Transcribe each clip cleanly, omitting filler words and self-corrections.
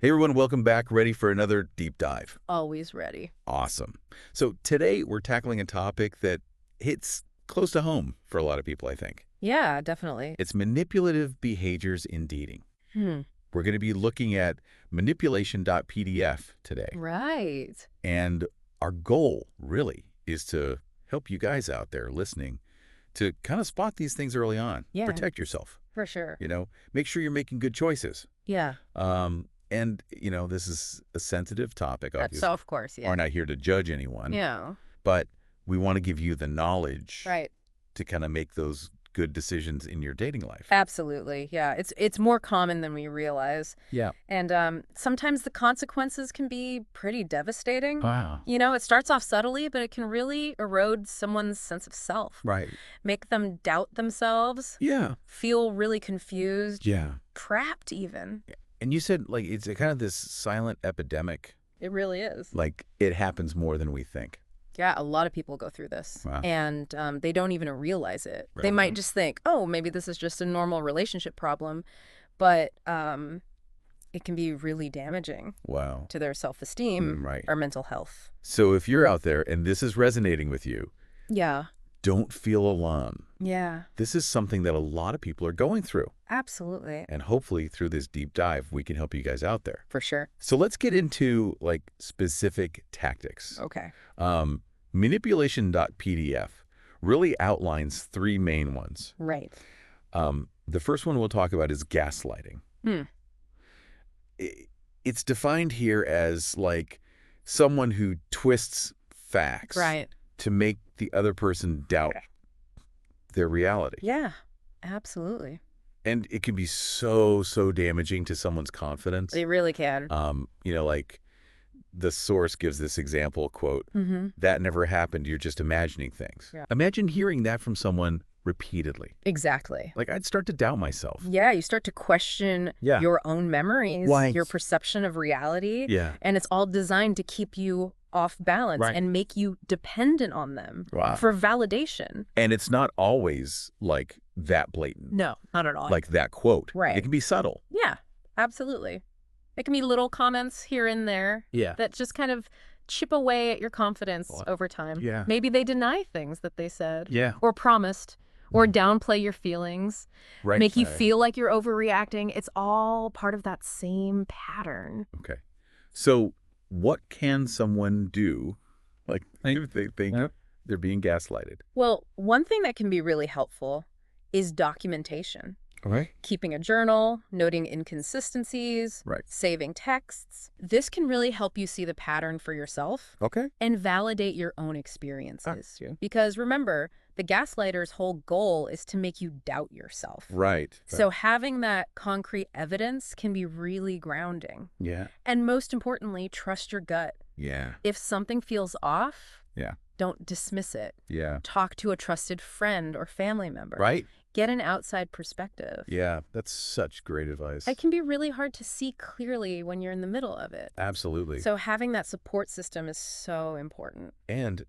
Hey everyone, welcome back. Ready for another deep dive. Always ready. Awesome. So today we're tackling a topic that hits close to home for a lot of people, I think. Yeah, definitely. It's manipulative behaviors in dating. Hmm. We're going to be looking at manipulation.pdf today. Right. And our goal really is to help you guys out there listening to kind of spot these things early on. Yeah. Protect yourself. For sure. Make sure you're making good choices. Yeah. And this is a sensitive topic, obviously. So, of course, yeah. We're not here to judge anyone. Yeah. But we want to give you the knowledge Right. to kind of make those good decisions in your dating life. Absolutely. Yeah. It's more common than we realize. Yeah. And sometimes the consequences can be pretty devastating. Wow. It starts off subtly, but it can really erode someone's sense of self. Right. Make them doubt themselves. Yeah. Feel really confused. Yeah. Trapped even. And you said, like, it's a kind of this silent epidemic. It really is. Like, it happens more than we think. Yeah, a lot of people go through this. Wow. And they don't even realize it. Right. They might just think, oh, maybe this is just a normal relationship problem. But it can be really damaging Wow. to their self-esteem Right. or mental health. So if you're out there and this is resonating with you, Yeah. don't feel alone. Yeah, This is something that a lot of people are going through. absolutely. And hopefully through this deep dive, we can help you guys out there. For sure. So let's get into like specific tactics. Okay. Manipulation.pdf really outlines three main ones. Right. The first one we'll talk about is gaslighting. Hmm. It's defined here as like someone who twists facts Right. to make the other person doubt their reality. Yeah, absolutely. And it can be so damaging to someone's confidence. They really can. Like the source gives this example, quote, Mm-hmm. "That never happened, you're just imagining things." Yeah. Imagine hearing that from someone repeatedly. Exactly. Like, I'd start to doubt myself. Yeah, you start to question Yeah. your own memories, Why? your perception of reality. Yeah. And it's all designed to keep you off balance Right. and make you dependent on them Wow. for validation. And it's not always like that blatant, No, not at all. like that quote. Right. It can be subtle. Yeah, absolutely. It can be little comments here and there Yeah. that just kind of chip away at your confidence Well, over time. yeah. Maybe they deny things that they said Yeah. or promised or downplay your feelings, Right. make you feel like you're overreacting. It's all part of that same pattern. Okay. So what can someone do, like, if they think they're being gaslighted? Well, one thing that can be really helpful is documentation. All right. Keeping a journal, noting inconsistencies, Right. saving texts. This can really help you see the pattern for yourself Okay. and validate your own experiences. Yeah. Because remember, the gaslighter's whole goal is to make you doubt yourself. Right. So having that concrete evidence can be really grounding. Yeah. And most importantly, trust your gut. Yeah. If something feels off, Yeah. don't dismiss it. Yeah. Talk to a trusted friend or family member. Right. Get an outside perspective. Yeah. That's such great advice. It can be really hard to see clearly when you're in the middle of it. Absolutely. So having that support system is so important. And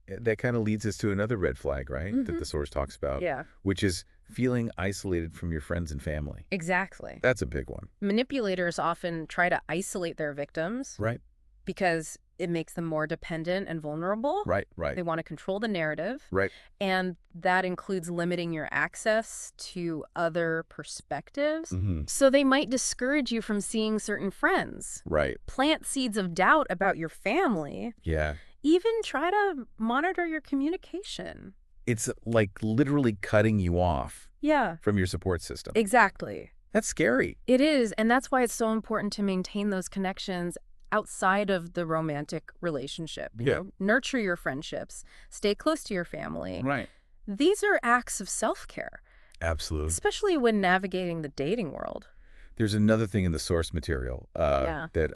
that kind of leads us to another red flag, right? That Mhm. the source talks about, Yeah, which is feeling isolated from your friends and family. exactly. That's a big one. Manipulators often try to isolate their victims Right. because it makes them more dependent and vulnerable. Right. Right. They want to control the narrative. Right. And that includes limiting your access to other perspectives. Mm-hmm. So they might discourage you from seeing certain friends, Right. plant seeds of doubt about your family, Yeah. even try to monitor your communication. It's like literally cutting you off Yeah, from your support system. exactly. That's scary. It is. And that's why it's so important to maintain those connections outside of the romantic relationship. Nurture your friendships, stay close to your family. Right. These are acts of self-care, Absolutely. especially when navigating the dating world. There's another thing in the source material Yeah. that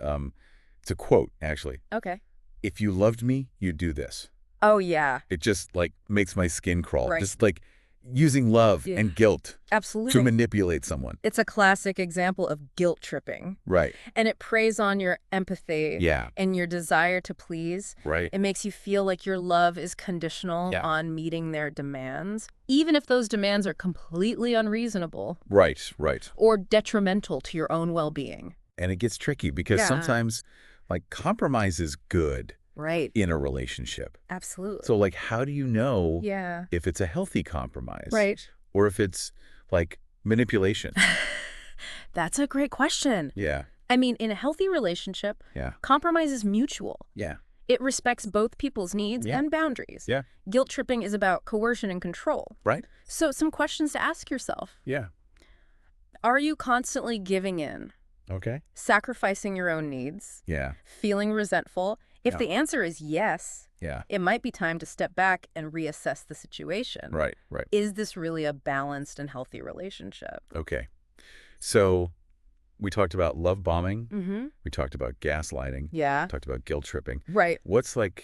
it's a quote, actually. Okay. "If you loved me, you'd do this." Oh, yeah. It just like makes my skin crawl. Right. Just like using love Yeah. and guilt to Absolutely. manipulate someone. It's a classic example of guilt tripping. Right. And it preys on your empathy Yeah. and your desire to please. Right. It makes you feel like your love is conditional Yeah. on meeting their demands, even if those demands are completely unreasonable Right. Right. or detrimental to your own well-being. And it gets tricky because Yeah. sometimes, like, compromise is good Right. in a relationship. Absolutely. So, like, how do you know Yeah. if it's a healthy compromise Right. or if it's, like, manipulation? That's a great question. Yeah. I mean, in a healthy relationship, Yeah. compromise is mutual. Yeah. It respects both people's needs Yeah. and boundaries. Yeah. Guilt tripping is about coercion and control. Right? So some questions to ask yourself. Yeah. Are you constantly giving in, Okay. sacrificing your own needs, Yeah. feeling resentful? If Yeah. the answer is yes, Yeah. it might be time to step back and reassess the situation. Right. Right. Is this really a balanced and healthy relationship? Okay. So we talked about love bombing. Mm-hmm. We talked about gaslighting. Yeah. Talked about guilt tripping. Right. What's like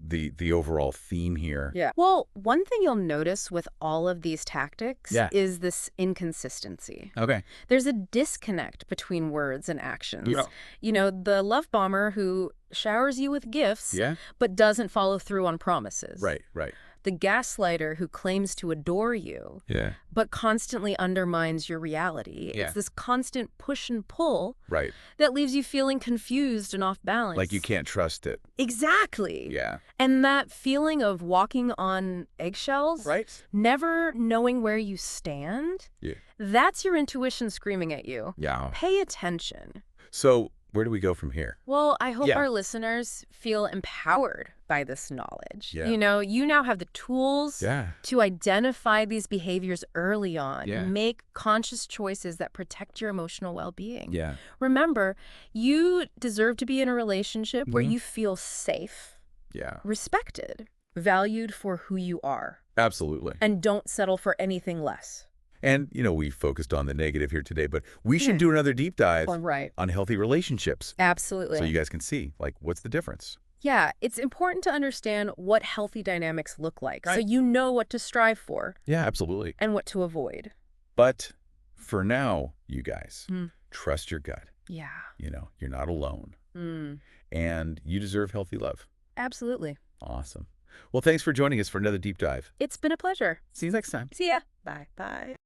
the overall theme here? Yeah. Well, one thing you'll notice with all of these tactics Yeah. is this inconsistency. Okay. There's a disconnect between words and actions. Yeah. You know, the love bomber who showers you with gifts Yeah. but doesn't follow through on promises. Right. Right. The gaslighter who claims to adore you Yeah. but constantly undermines your reality. Yeah. It's this constant push and pull Right. that leaves you feeling confused and off balance. Like you can't trust it. Exactly. Yeah. And that feeling of walking on eggshells, Right. never knowing where you stand, Yeah. that's your intuition screaming at you. Yeah. Pay attention. So where do we go from here? Well, I hope Yeah. our listeners feel empowered by this knowledge. Yeah. You know, you now have the tools Yeah. to identify these behaviors early on. Yeah. Make conscious choices that protect your emotional well-being. Yeah. Remember, you deserve to be in a relationship where Mhm. you feel safe, Yeah. respected, valued for who you are, Absolutely. and don't settle for anything less. And, we focused on the negative here today, but we should Yeah. do another deep dive Right. on healthy relationships Absolutely. so you guys can see, like, what's the difference? Yeah, it's important to understand what healthy dynamics look like so Right. you know what to strive for Yeah, absolutely. and what to avoid. But for now, you guys, Mm. trust your gut. Yeah. You're not alone. Mm. And you deserve healthy love. Absolutely. Awesome. Well, thanks for joining us for another deep dive. It's been a pleasure. See you next time. See ya. Bye. Bye.